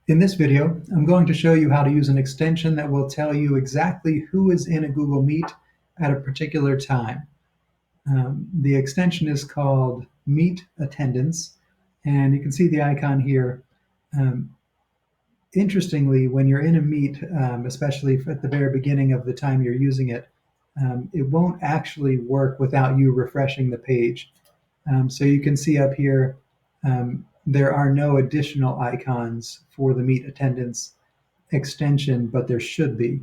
In this video, I'm going to show you how to use an extension that will tell you exactly who is in a Google Meet at a particular time. The extension is called Meet Attendance, and you can see the icon here. Um, Interestingly, when you're in a Meet, especially at the very beginning of the time you're using it, it won't actually work without you refreshing the page. So you can see up here, there are no additional icons for the Meet Attendance extension, but there should be.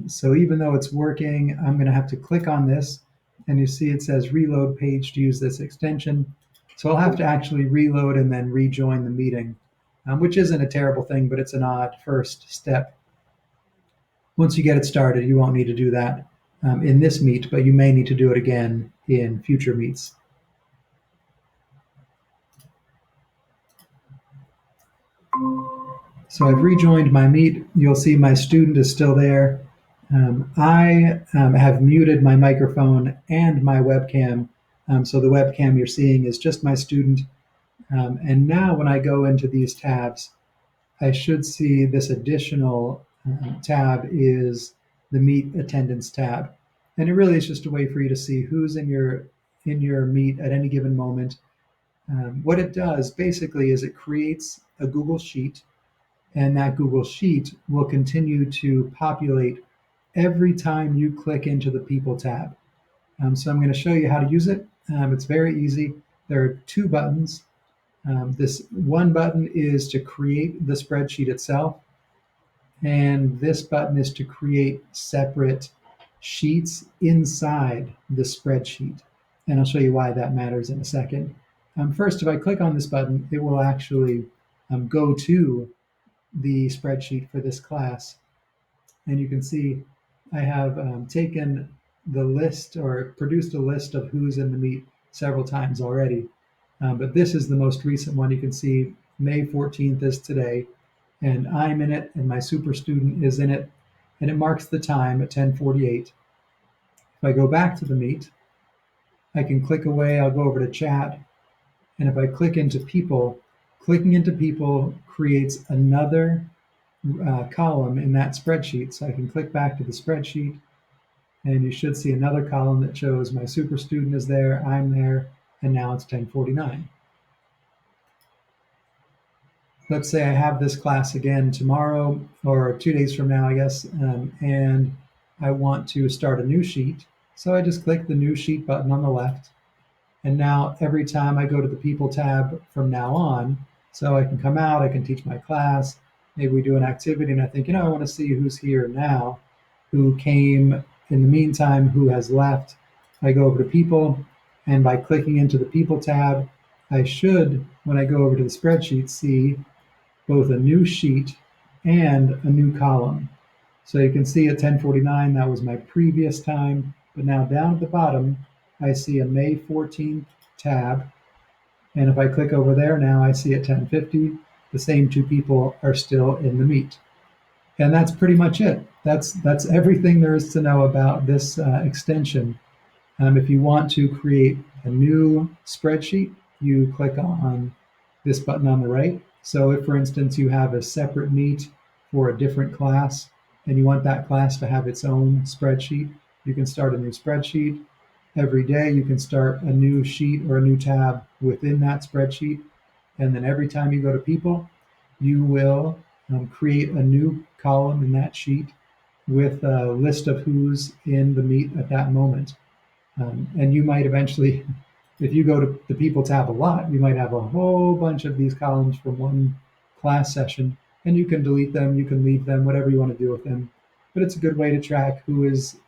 So even though it's working, I'm going to have to click on this, and you see it says reload page to use this extension. So I'll have to actually reload and then rejoin the meeting, which isn't a terrible thing, but it's an odd first step. Once you get it started, you won't need to do that in this meet, but you may need to do it again in future meets. So I've rejoined my meet. You'll see my student is still there. I have muted my microphone and my webcam. So the webcam you're seeing is just my student. And now when I go into these tabs, I should see this additional tab is the Meet Attendance tab. And it really is just a way for you to see who's in your meet at any given moment. What it does basically is it creates a Google Sheet, and that Google Sheet will continue to populate every time you click into the People tab. So I'm going to show you how to use it. It's very easy. There are two buttons. This one button is to create the spreadsheet itself, and this button is to create separate sheets inside the spreadsheet. And I'll show you why that matters in a second. First, if I click on this button, it will actually go to the spreadsheet for this class. And you can see I have taken the list or produced a list of who's in the meet several times already. But this is the most recent one. You can see May 14th is today, and I'm in it, and my super student is in it, and it marks the time at 10:48. If I go back to the meet, I can click away. I'll go over to chat, and if I click into people, clicking into people creates another column in that spreadsheet. So I can click back to the spreadsheet, and you should see another column that shows my super student is there, I'm there, and now it's 10:49. Let's say I have this class again tomorrow, or 2 days from now, I guess, and I want to start a new sheet. So I just click the new sheet button on the left. And now every time I go to the People tab from now on, so I can come out, I can teach my class, maybe we do an activity, and I think, I want to see who's here now, who came in the meantime, who has left. I go over to People, and by clicking into the People tab, I should, when I go over to the spreadsheet, see both a new sheet and a new column. So you can see at 10:49, that was my previous time, but now down at the bottom, I see a May 14th tab. And if I click over there now, I see at 10:50, the same two people are still in the meet. And that's pretty much it. That's everything there is to know about this extension. If you want to create a new spreadsheet, you click on this button on the right. So if, for instance, you have a separate meet for a different class and you want that class to have its own spreadsheet, you can start a new spreadsheet. Every day you can start a new sheet or a new tab within that spreadsheet. And then every time you go to People, you will create a new column in that sheet with a list of who's in the meet at that moment. And you might eventually, if you go to the People tab a lot, you might have a whole bunch of these columns from one class session, and you can delete them, you can leave them, whatever you want to do with them. But it's a good way to track who is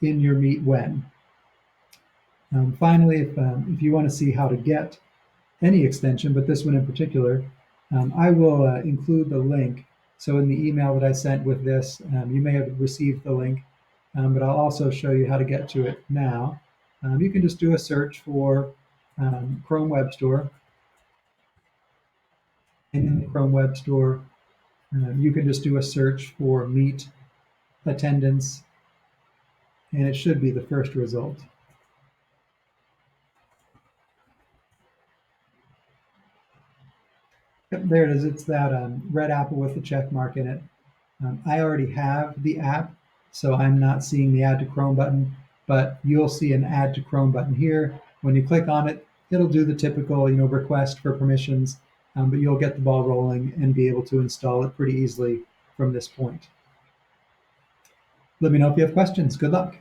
in your meet when. Finally, if you want to see how to get any extension, but this one in particular, I will include the link. So in the email that I sent with this, you may have received the link, but I'll also show you how to get to it now. You can just do a search for Chrome Web Store. And in the Chrome Web Store, you can just do a search for Meet Attendance, and it should be the first result. Yep, there it is. It's that red apple with the check mark in it. I already have the app, so I'm not seeing the Add to Chrome button, but you'll see an Add to Chrome button here. When you click on it, it'll do the typical, request for permissions, but you'll get the ball rolling and be able to install it pretty easily from this point. Let me know if you have questions. Good luck.